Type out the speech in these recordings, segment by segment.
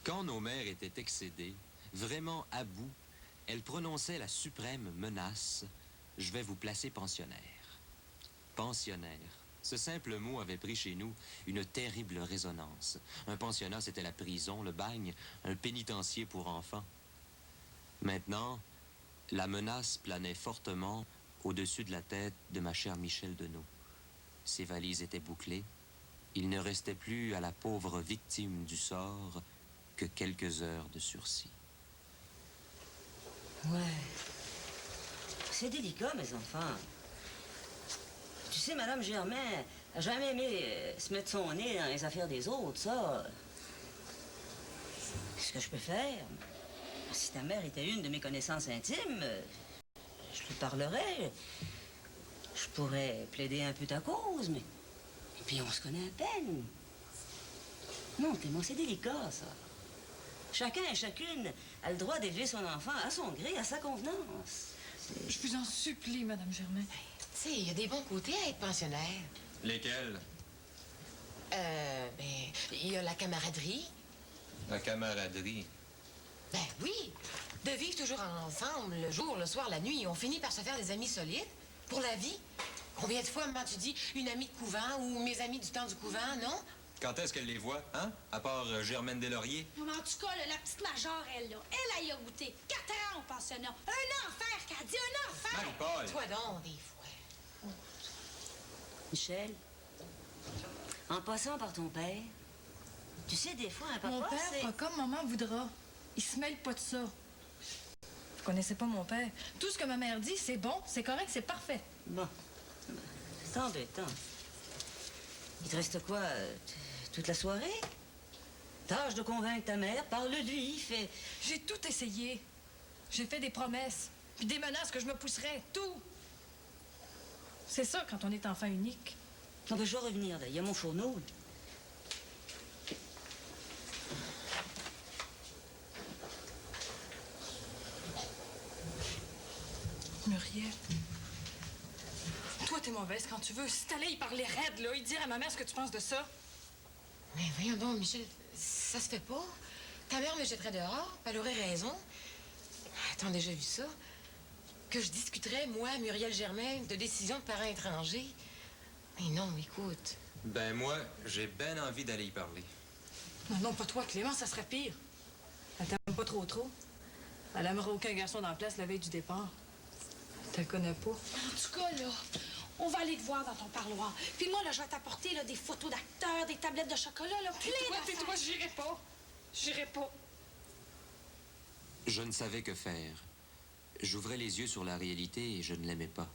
Quand nos mères étaient excédées, vraiment à bout, elles prononçaient la suprême menace « Je vais vous placer pensionnaire ». Pensionnaire. Ce simple mot avait pris chez nous une terrible résonance. Un pensionnat, c'était la prison, le bagne, un pénitencier pour enfants. Maintenant, la menace planait fortement au-dessus de la tête de ma chère Michel Deneau. Ses valises étaient bouclées. Il ne restait plus à la pauvre victime du sort que quelques heures de sursis. Ouais. C'est délicat, mes enfants. Tu sais, Madame Germain a jamais aimé se mettre son nez dans les affaires des autres, ça. Qu'est-ce que je peux faire? Si ta mère était une de mes connaissances intimes, je lui parlerais. Je pourrais plaider un peu ta cause, mais... Et puis, on se connaît à peine. Non, Clément, c'est délicat, ça. Chacun et chacune a le droit d'élever son enfant à son gré, à sa convenance. Je vous en supplie, Madame Germain. Tu sais, il y a des bons côtés à être pensionnaire. Lesquels? Il y a la camaraderie. La camaraderie. Ben oui, de vivre toujours ensemble, le jour, le soir, la nuit, on finit par se faire des amis solides pour la vie. Combien de fois, maman, tu dis une amie de couvent ou mes amis du temps du couvent, non? Quand est-ce qu'elle les voit, hein? À part Germaine Deslauriers? Non, mais en tout cas, là, la petite majeure, elle, là, elle y a goûté 4 ans au pensionnat. Un enfer, qu'elle dit, un enfer! Marie-Paul! Toi donc, des fois. Michel, en passant par ton père, tu sais, des fois, un papa, Mon père c'est... fera comme maman voudra. Il se mêle pas de ça. Vous connaissez pas mon père. Tout ce que ma mère dit, c'est bon, c'est correct, c'est parfait. Bon. C'est embêtant. Il te reste quoi, toute la soirée? Tâche de convaincre ta mère, parle-lui, fais... J'ai tout essayé. J'ai fait des promesses, puis des menaces que je me pousserais, tout. C'est ça quand on est enfant unique. Non, ben, je vais revenir, là. Il y a mon fourneau. Muriel. Toi, t'es mauvaise quand tu veux. Si t'allais y parler raide, là, y dire à ma mère ce que tu penses de ça. Mais voyons donc, Michel, ça se fait pas. Ta mère me jetterait dehors, elle aurait raison. T'as déjà vu ça? Que je discuterais, moi, Muriel Germain, de décision de parents étrangers. Mais non, écoute. Ben moi, j'ai ben envie d'aller y parler. Non, non, pas toi, Clément, ça serait pire. Elle t'aime pas trop. Elle aimerait aucun garçon dans la place la veille du départ. Tu le connais pas. En tout cas, là, on va aller te voir dans ton parloir. Puis moi, là, je vais t'apporter là, des photos d'acteurs, des tablettes de chocolat, là, plein d'affaires. Tais-toi, j'irai pas. J'irai pas. Je ne savais que faire. J'ouvrais les yeux sur la réalité et je ne l'aimais pas.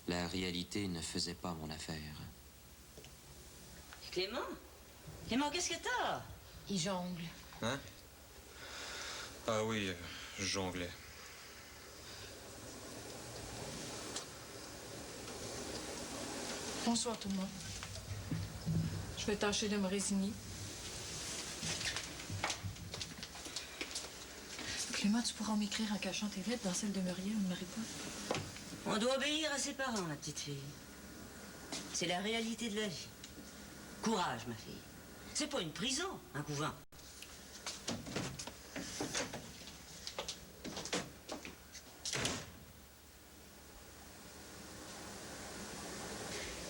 La réalité ne faisait pas mon affaire. Clément? Clément, qu'est-ce que t'as? Il jongle. Hein? Ah oui, je jonglais. Bonsoir, tout le monde. Je vais tâcher de me résigner. Clément, tu pourras m'écrire en cachant tes lettres dans celle de Muriel ou de Marie-Paul. On doit obéir à ses parents, ma petite fille. C'est la réalité de la vie. Courage, ma fille. C'est pas une prison, un couvent.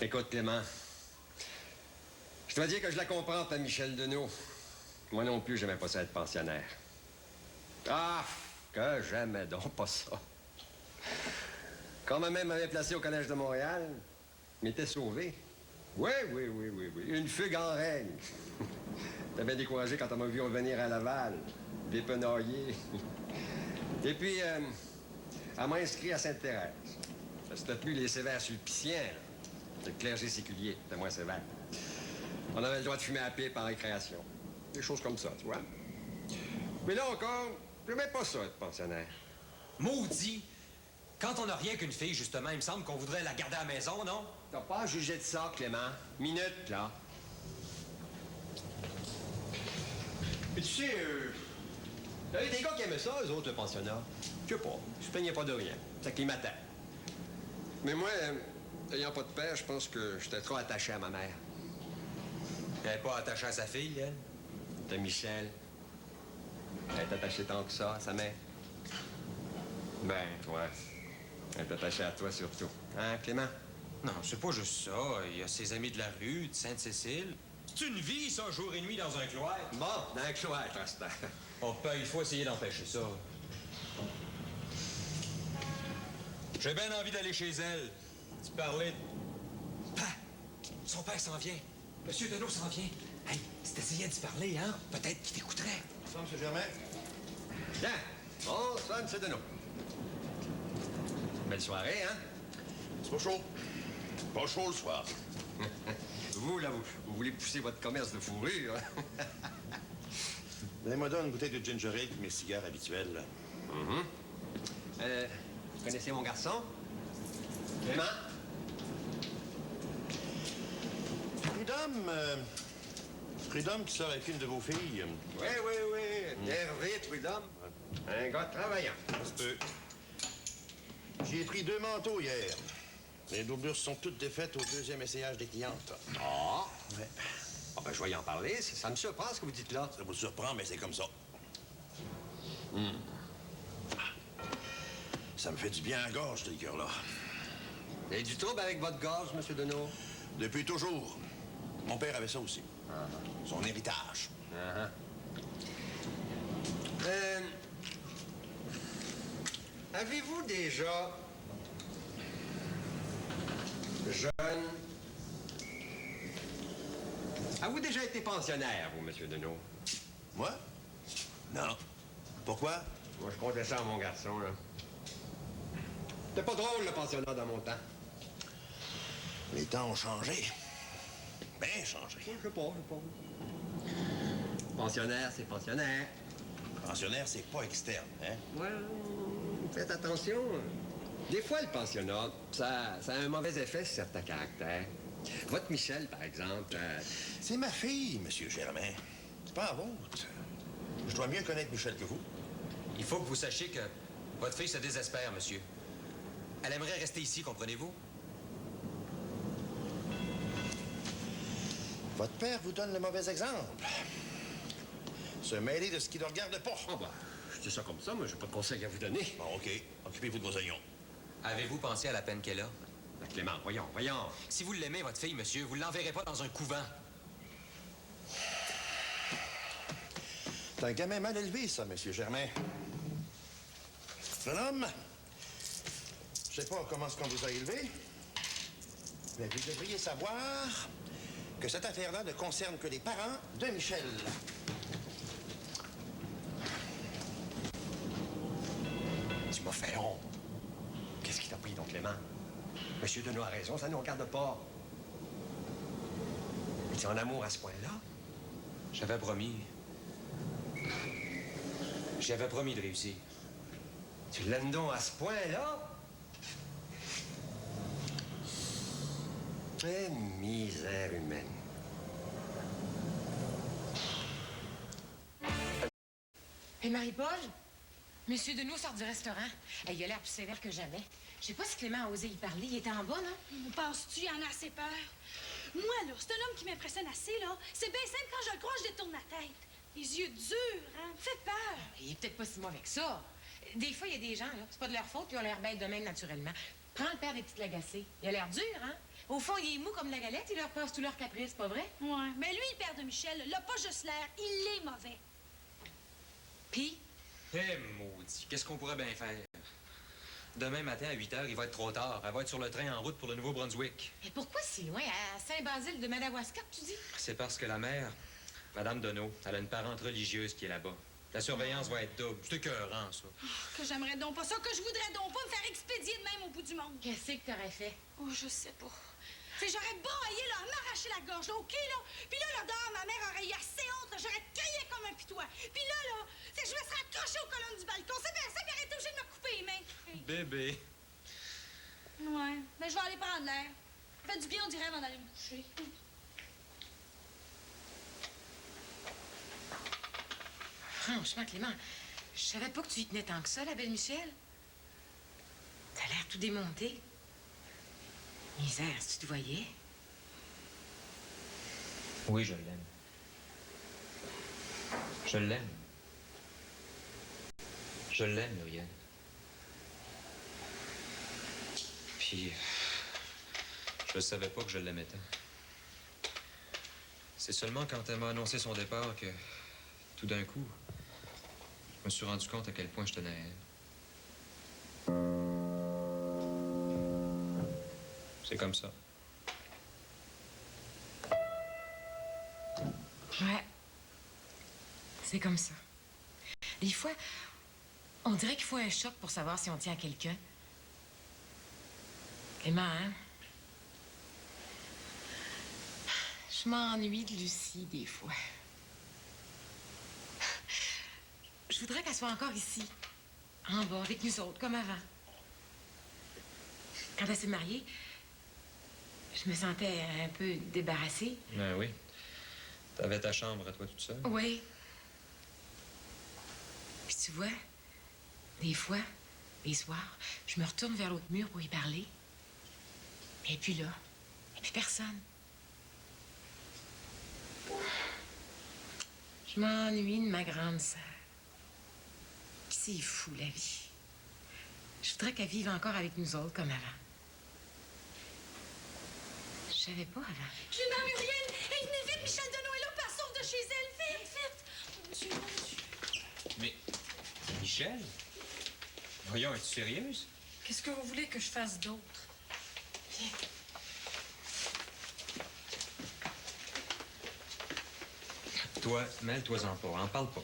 Écoute, Clément, je dois dire que je la comprends, ta Michel Deneau. Moi non plus, j'aimais pas ça être pensionnaire. Ah, que j'aimais donc pas ça. Quand ma mère m'avait placé au Collège de Montréal, je m'étais sauvé. Oui. Une fugue en règle. T'as bien découragé quand on m'a vu revenir à Laval, dépenaillé. Et puis, elle m'a inscrit à Sainte-Thérèse. C'était plus les sévères sulpiciens, là. C'est le clergé séculier, c'était moins sévère. On avait le droit de fumer à pipe en récréation. Des choses comme ça, tu vois. Mais là encore, j'aimais pas ça, être pensionnaire. Maudit! Quand on n'a rien qu'une fille, justement, il me semble qu'on voudrait la garder à la maison, non? T'as pas à juger de ça, Clément. Minute, là. Mais tu sais, t'avais des gars qui aimaient ça, eux autres, le pensionnat. Je sais pas, ils se plaignaient pas de rien. Ça climatait. Mais moi, ayant pas de père, je pense que j'étais trop attaché à ma mère. Elle n'est pas attachée à sa fille, elle? C'était Michel. Elle est attachée tant que ça à sa mère? Ben, ouais. Elle est attachée à toi surtout. Hein, Clément? Non, c'est pas juste ça. Il y a ses amis de la rue, de Sainte-Cécile. C'est une vie, ça, jour et nuit dans un cloître. Bon, dans un cloître, à cette heure. Oh, ben, il faut essayer d'empêcher ça. J'ai bien envie d'aller chez elle. Tu parlais de... Son père s'en vient. Monsieur Deneau s'en vient. Hey, si t'essayais d'y parler, hein, peut-être qu'il t'écouterait. Bonsoir, M. Germain. Bien. Bonsoir, M. Deneau. Belle soirée, hein? C'est pas chaud. Pas chaud le soir. Vous, là, vous voulez pousser votre commerce de fourrure. Donnez-moi donc une bouteille de ginger ale et mes cigares habituels. Vous connaissez mon garçon? Clément? Prud'homme qui sort avec une de vos filles. Oui. Hervé Prud'homme. Un gars travaillant. Ça se peut. J'ai pris 2 manteaux hier. Les doublures sont toutes défaites au 2e essayage des clientes. Ah! Ouais. Ah ben, je vais y en parler. Ça me surprend ce que vous dites là. Ça vous surprend, mais c'est comme ça. Ça me fait du bien à la gorge, ce liqueur-là. Vous avez du trouble avec votre gorge, M. Deneau? Depuis toujours. Mon père avait ça aussi. Son héritage. Avez-vous déjà, jeune... Avez-vous déjà été pensionnaire, vous, M. Deneau? Moi? Non. Pourquoi? Moi, je comptais ça à mon garçon, là. C'était pas drôle, le pensionnat, dans mon temps. Les temps ont changé. Bien changé. Je sais pas. Pensionnaire, c'est pensionnaire. Pensionnaire, c'est pas externe, hein? Ouais, faites attention. Des fois, le pensionnat, ça a un mauvais effet sur certains caractères. Votre Michel, par exemple... C'est ma fille, Monsieur Germain. C'est pas la vôtre. Je dois mieux connaître Michel que vous. Il faut que vous sachiez que votre fille se désespère, monsieur. Elle aimerait rester ici, comprenez-vous? Votre père vous donne le mauvais exemple. Se mêler de ce qui ne regarde pas. Ah ben, je dis ça comme ça, mais j'ai pas de conseils à vous donner. Bon, OK. Occupez-vous de vos oignons. Avez-vous pensé à la peine qu'elle a? Ben, Clément, voyons. Si vous l'aimez, votre fille, monsieur, vous ne l'enverrez pas dans un couvent. C'est un gamin mal élevé, ça, Monsieur Germain. Jeune homme, je sais pas comment est-ce qu'on vous a élevé, mais vous devriez savoir que cette affaire-là ne concerne que les parents de Michel. Tu m'as fait honte. Qu'est-ce qui t'a pris, donc, Clément? Monsieur Deneau a raison, ça ne nous regarde pas. Es-tu en amour à ce point-là? J'avais promis. J'avais promis de réussir. Tu l'aimes donc à ce point-là? Eh, misère humaine. Et Marie-Paul? Monsieur Deneau sort du restaurant. Il a l'air plus sévère que jamais. Je sais pas si Clément a osé y parler. Il était en bas, non? Penses-tu, il en a assez peur? Moi, là, c'est un homme qui m'impressionne assez, là. C'est bien simple, quand je le crois, je détourne la tête. Les yeux durs, hein? Fait peur. Il est peut-être pas si mauvais que ça. Des fois, il y a des gens, là, c'est pas de leur faute, puis ils ont l'air bêtes de même naturellement. Prends le père des petites lagacées. Il a l'air dur, hein? Au fond, il est mou comme la galette, il leur passe tous leurs caprices, pas vrai? Ouais. Mais lui, le père de Michel, il a pas juste l'air, il est mauvais. Puis, Eh, maudit, qu'est-ce qu'on pourrait bien faire? Demain matin, à 8 h, il va être trop tard. Elle va être sur le train en route pour le Nouveau-Brunswick. mais pourquoi si loin? À Saint-Basile de Madawaska, tu dis? C'est parce que la mère, Madame Deneau, elle a une parente religieuse qui est là-bas. La surveillance va être double. C'est écœurant, ça. Que j'aimerais donc pas ça, que je voudrais donc pas me faire expédier de même au bout du monde. Qu'est-ce que t'aurais fait? Oh, je sais pas. Tu sais, j'aurais braillé, là, m'arracher la gorge, là, OK, là? Puis là, dehors, ma mère aurait eu assez honte, là, j'aurais crié comme un pitois. Puis là, tu sais, je me serais accrochée aux colonnes du balcon. C'est bien ça qui aurait été obligé de me couper les mains. Bébé. Ouais, mais je vais aller prendre l'air. Fait du bien, on dirait, avant d'aller me coucher. Franchement, Clément, je savais pas que tu y tenais tant que ça, la belle Michel. T'as l'air tout démonté. Misère, si tu te voyais. Oui, je l'aime. Je l'aime. Je l'aime, Muriel. Puis, je savais pas que je l'aimais tant. C'est seulement quand elle m'a annoncé son départ que, tout d'un coup, je me suis rendu compte à quel point je tenais à elle. C'est comme ça. Ouais. C'est comme ça. Des fois, on dirait qu'il faut un choc pour savoir si on tient à quelqu'un. Clément, hein? Je m'ennuie de Lucie, des fois. Je voudrais qu'elle soit encore ici, en bas, avec nous autres, comme avant. Quand elle s'est mariée, je me sentais un peu débarrassée. Ben oui. T'avais ta chambre à toi toute seule. Oui. Puis tu vois, des fois, les soirs, je me retourne vers l'autre mur pour y parler. Et puis là, et puis personne. Je m'ennuie de ma grande sœur. C'est fou, la vie. Je voudrais qu'elle vive encore avec nous autres comme avant. Je savais pas avant. J'ai ma Muriel! Hey, venez vite, Michel Deneau est là, pas sauve de chez elle! Vite, vite! Mon Dieu, mon Dieu. Mais, Michel? Voyons, es-tu sérieuse? Qu'est-ce que vous voulez que je fasse d'autre? Viens. Toi, mêle-toi-en pas, en parle pas.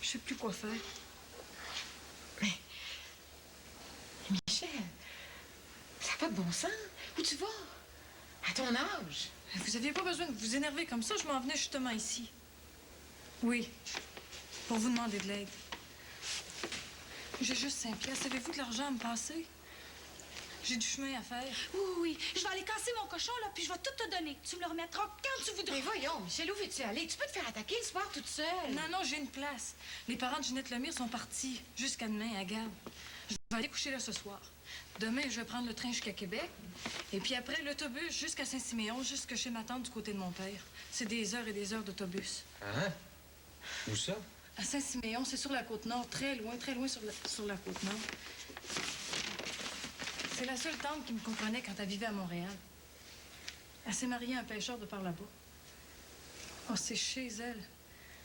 Je sais plus quoi faire. Mais Michel, ça n'a pas de bon sens. Où tu vas? À ton âge? Vous aviez pas besoin de vous énerver comme ça, je m'en venais justement ici. Oui, pour vous demander de l'aide. J'ai juste 5 piastres. Avez-vous de l'argent à me passer? J'ai du chemin à faire. Oui, oui, je vais aller casser mon cochon, là, puis je vais tout te donner. Tu me le remettras quand tu voudras. Mais voyons, Michel, où veux-tu aller? Tu peux te faire attaquer le soir toute seule. Non, non, j'ai une place. Les parents de Ginette Lemire sont partis jusqu'à demain à Gap. Je vais aller coucher là ce soir. Demain, je vais prendre le train jusqu'à Québec. Et puis après, l'autobus jusqu'à Saint-Siméon, jusque chez ma tante du côté de mon père. C'est des heures et des heures d'autobus. Hein? Où ça? À Saint-Siméon, c'est sur la Côte-Nord, très loin sur la Côte-Nord. C'est la seule tante qui me comprenait quand elle vivait à Montréal. Elle s'est mariée à un pêcheur de par là-bas. Oh, c'est chez elle,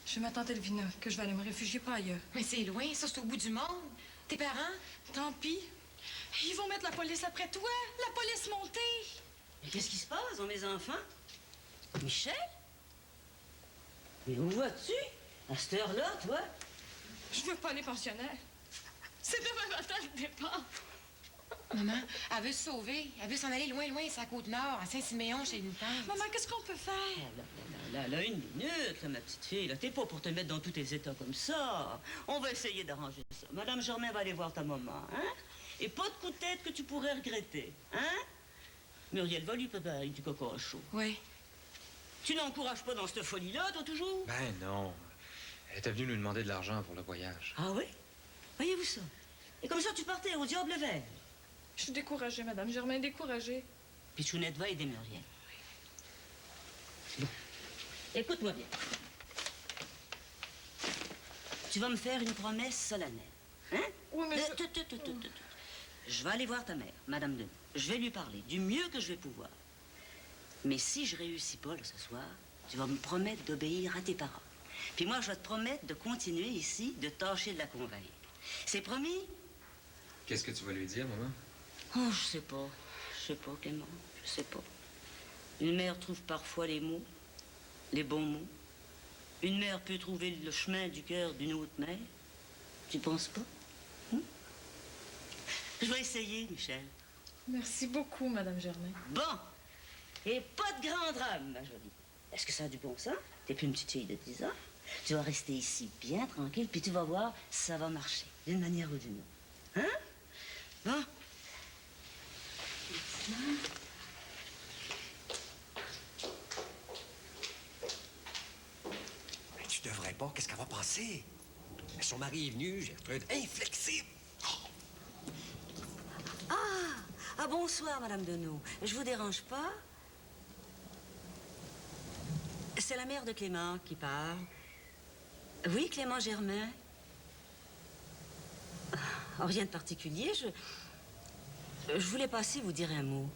chez ma tante Elvina, que je vais aller me réfugier, pas ailleurs. Mais c'est loin, ça, c'est au bout du monde. Tes parents? Tant pis. Ils vont mettre la police après toi, la police montée. Mais qu'est-ce qui se passe, mes enfants? Michel? Mais où vas-tu? À cette heure-là, toi? Je veux pas aller pensionnaire. C'est demain matin le départ. Maman, elle veut se sauver. Elle veut s'en aller loin, loin, c'est à Côte-Nord, à Saint-Siméon, chez une tante. Maman, qu'est-ce qu'on peut faire? Là, une minute, là, ma petite fille. Là, t'es pas pour te mettre dans tous tes états comme ça. On va essayer d'arranger ça. Madame Germain va aller voir ta maman, hein? Et pas de coup de tête que tu pourrais regretter, hein? Muriel va lui préparer du coco chaud. Oui. Tu n'encourages pas dans cette folie-là, toi, toujours? Ben non. Elle était venue nous demander de l'argent pour le voyage. Ah oui? Voyez-vous ça? Et comme ça, tu partais au diable vert. Je suis découragée, Madame Germain, découragée. Pichounette va aider Muriel. Bon. Écoute-moi bien. Tu vas me faire une promesse solennelle. Hein? Oui, mais Je vais aller voir ta mère, Madame Denis. Je vais lui parler du mieux que je vais pouvoir. Mais si je réussis pas là, ce soir, tu vas me promettre d'obéir à tes parents. Puis moi, je vais te promettre de continuer ici, de tâcher de la convaincre. C'est promis? Qu'est-ce que tu vas lui dire, maman? Oh, je sais pas. Je sais pas, Clément. Je sais pas. Une mère trouve parfois les mots, les bons mots. Une mère peut trouver le chemin du cœur d'une autre mère. Tu penses pas? Je vais essayer, Michel. merci beaucoup, Madame Germain. Bon. Et pas de grand drame, ma jolie. Est-ce que ça a du bon sens? T'es plus une petite fille de 10 ans. Tu vas rester ici, bien tranquille, puis tu vas voir, ça va marcher, d'une manière ou d'une autre. Hein? Bon. Mais tu devrais pas. Qu'est-ce qu'elle va penser? Son mari est venu, Gertrude, inflexible. Ah, bonsoir, Madame Deneau. Je vous dérange pas? c'est la mère de Clément qui parle. Oui, Clément Germain. Oh, rien de particulier, je voulais passer vous dire un mot.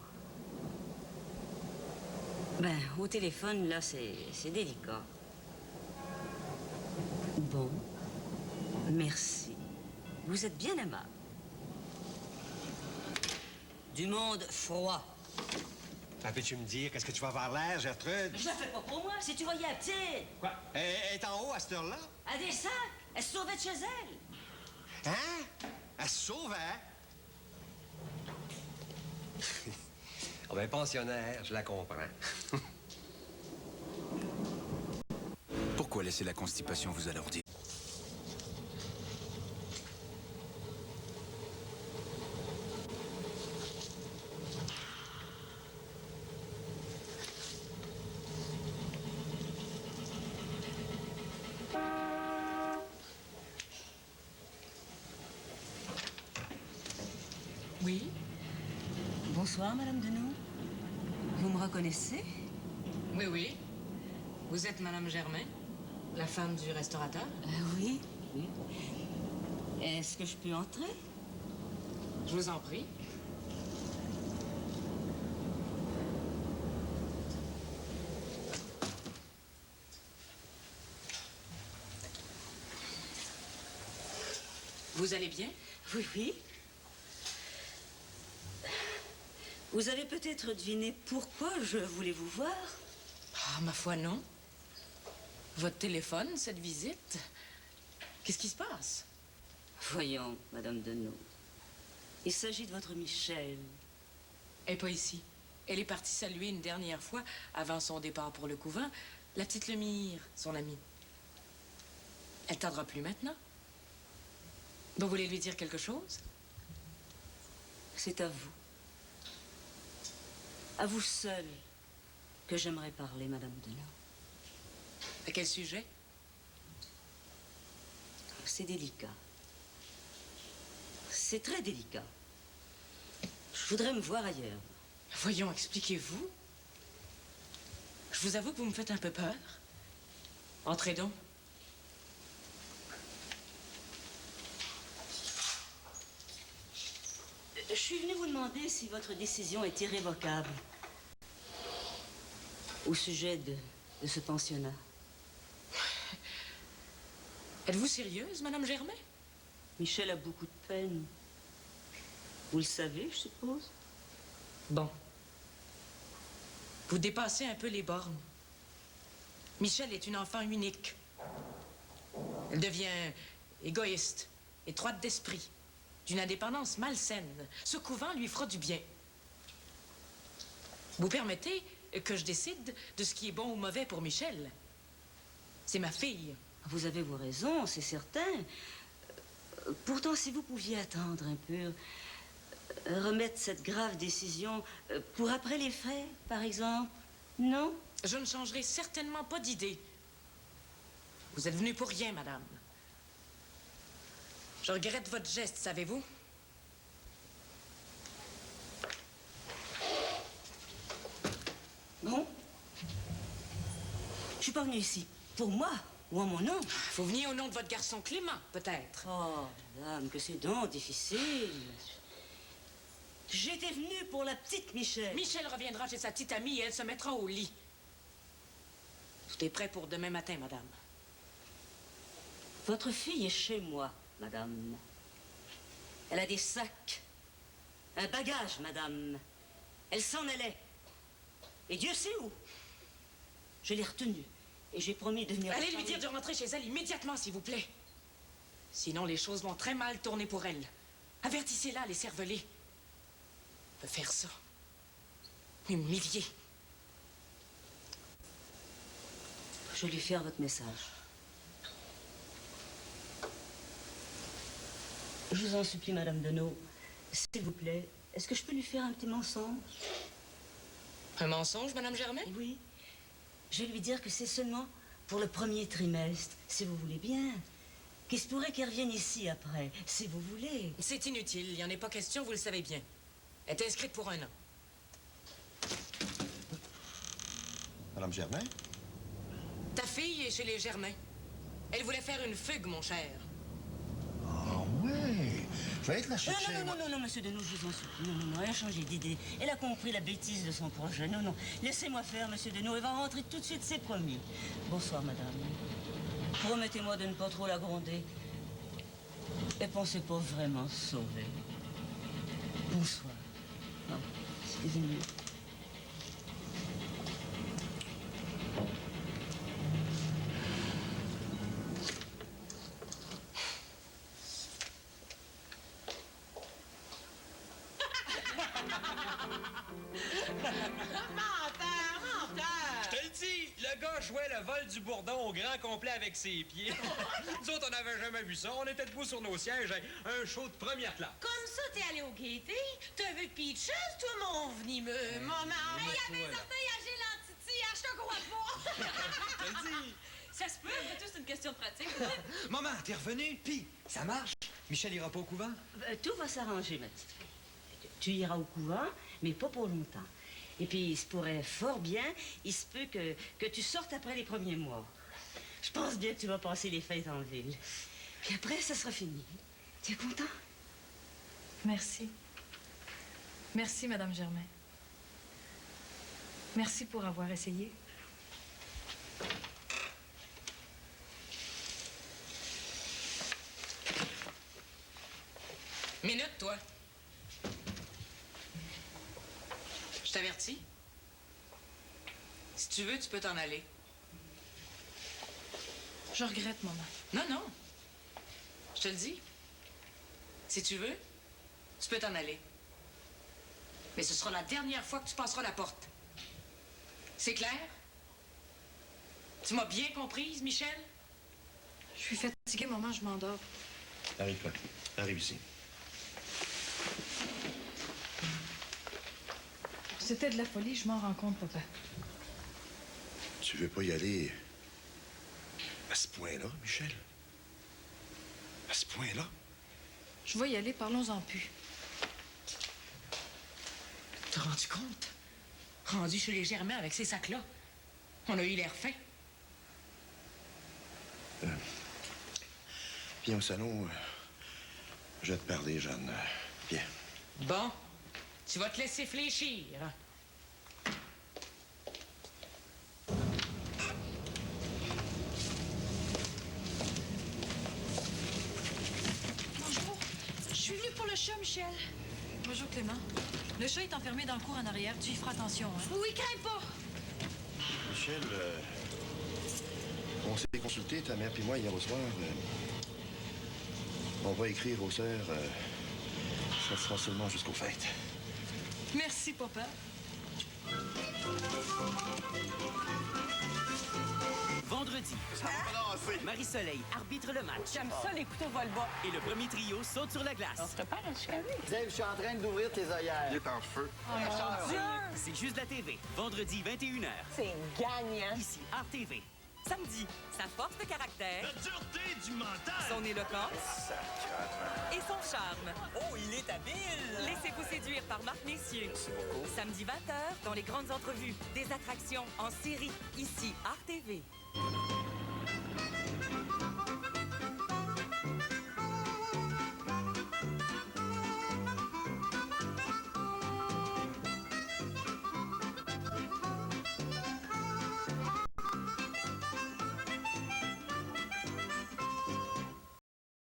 Ben, au téléphone, là, c'est délicat. Bon, merci. Vous êtes bien aimable. Du monde froid. Peux-tu me dire, qu'est-ce que tu vas avoir l'air, Gertrude? Je la fais pas pour moi. Si tu voyais la petite, Quoi? Elle est en haut à cette heure-là? à des sacs, elle se sauvait de chez elle. Hein? Elle se sauve, hein? Ah ben, pensionnaire, je la comprends. Pourquoi laisser la constipation vous alourdir? Oui. Bonsoir, Madame Deneau. Vous me reconnaissez? Oui, oui. Vous êtes Madame Germain, la femme du restaurateur? Oui, oui. Est-ce que je peux entrer? Je vous en prie. Vous allez bien? Oui, oui. Vous avez peut-être deviné pourquoi je voulais vous voir? Ah, ma foi, non. Votre téléphone, cette visite. Qu'est-ce qui se passe? Voyons, Madame Deneau. Il s'agit de votre Michel. Elle n'est pas ici. Elle est partie saluer une dernière fois, avant son départ pour le couvent, la petite Lemire, son amie. Elle tardera plus maintenant. Vous voulez lui dire quelque chose? C'est à vous. À vous seule que j'aimerais parler, Madame Deneau. À quel sujet? C'est délicat. C'est très délicat. Je voudrais me voir ailleurs. Voyons, expliquez-vous. Je vous avoue que vous me faites un peu peur. Entrez donc. Je suis venue vous demander si votre décision est irrévocable au sujet de ce pensionnat. Êtes-vous sérieuse, Madame Germain? Michel a beaucoup de peine. Vous le savez, je suppose? Bon. Vous dépassez un peu les bornes. Michel est une enfant unique. Elle devient égoïste, étroite d'esprit, d'une indépendance malsaine. Ce couvent lui fera du bien. Vous permettez que je décide de ce qui est bon ou mauvais pour Michel? C'est ma fille. Vous avez vos raisons, c'est certain. Pourtant, si vous pouviez attendre un peu, remettre cette grave décision pour après les frais, par exemple, non? Je ne changerai certainement pas d'idée. Vous êtes venue pour rien, madame. Je regrette votre geste, savez-vous? Bon. Je suis pas venue ici pour moi ou en mon nom. Vous veniez au nom de votre garçon Clément, peut-être. Oh, madame, que c'est donc difficile. J'étais venue pour la petite Michel. Michel reviendra chez sa petite amie et elle se mettra au lit. Tout est prêt pour demain matin, madame. Votre fille est chez moi, madame. Elle a des sacs, un bagage, madame. Elle s'en allait. Et Dieu sait où. Je l'ai retenue et j'ai promis de venir... Allez lui dire de rentrer chez elle immédiatement, s'il vous plaît. Sinon, les choses vont très mal tourner pour elle. Avertissez-la, les cervelés. De faire ça. M'humilier. Je vais lui faire votre message. Je vous en supplie, Madame Deneau. S'il vous plaît, est-ce que je peux lui faire un petit mensonge? Un mensonge, Madame Germain? Oui. Je vais lui dire que c'est seulement pour le premier trimestre, si vous voulez bien. Qu'il se pourrait qu'elle revienne ici après, si vous voulez. C'est inutile, il n'y en a pas question, vous le savez bien. Elle est inscrite pour 1 an. Madame Germain? Ta fille est chez les Germains. Elle voulait faire une fugue, mon cher. Ah ouais. Je vais être la chercher. Non, monsieur Deneau, je vous en supplie. Non, elle a changé d'idée. Elle a compris la bêtise de son projet. Non, laissez-moi faire, monsieur Deneau. Elle va rentrer tout de suite, c'est promis. Bonsoir, madame. Promettez-moi de ne pas trop la gronder. Et pensez pas vraiment sauver. Bonsoir. Non, excusez-moi. Je te le dis, le gars jouait le vol du bourdon au grand complet avec ses pieds. Nous autres, on n'avait jamais vu ça. On était debout sur nos sièges, un show de première classe. Comme ça, t'es allé au Gaieté? T'as vu Peaches, toi, mon venimeux? Maman, il y avait des orteils à gélatiti, je te crois pas. Je te le dis. Ça se peut, après tout, c'est une question de pratique. Maman, t'es revenue? Puis, ça marche? Michel ira pas au couvent? Tout va s'arranger, ma petite fille. Tu iras au couvent, mais pas pour longtemps. Et puis, il se pourrait fort bien, il se peut que tu sortes après les premiers mois. Je pense bien que tu vas passer les fêtes en ville. Puis après, ça sera fini. Tu es content? Merci. Merci, Madame Germain. Merci pour avoir essayé. Minute, toi. Je t'avertis. Si tu veux, tu peux t'en aller. Je regrette, maman. Non. Je te le dis. Si tu veux, tu peux t'en aller. Mais ce sera la dernière fois que tu passeras la porte. C'est clair? Tu m'as bien comprise, Michel? Je suis fatiguée, maman, je m'endors. Arrive-toi. Arrive ici. C'était de la folie, je m'en rends compte, papa. Tu veux pas y aller à ce point-là, Michel? À ce point-là? Je vais y aller, parlons-en plus. T'as rendu compte? Rendu chez les Germains avec ces sacs-là. On a eu l'air fin. Viens au salon. Je vais te parler, Jeanne. Viens. Bon, tu vas te laisser fléchir. Bonjour. Je suis venue pour le chat, Michel. Bonjour, Clément. Le chat est enfermé dans le cour en arrière. Tu y feras attention, hein? Oui, crains pas. Michel, on s'est consulté, ta mère puis moi, hier au soir. On va écrire aux sœurs. Ça sera seulement jusqu'aux fêtes. Merci, papa. Vendredi, Marie-Soleil arbitre le match. J'aime ça, les couteaux vol-bas. Et le premier trio saute sur la glace. Dave, je suis en train d'ouvrir tes œillères. Il est en feu. C'est juste la TV. Vendredi, 21h. C'est gagnant. Ici, Art TV. Samedi, sa force de caractère, La dureté du mental, son éloquence et son charme. Oh, il est habile! Laissez-vous séduire par Marc Messier. Merci beaucoup. Samedi 20h, dans les grandes entrevues, des attractions en série, ici, Art TV.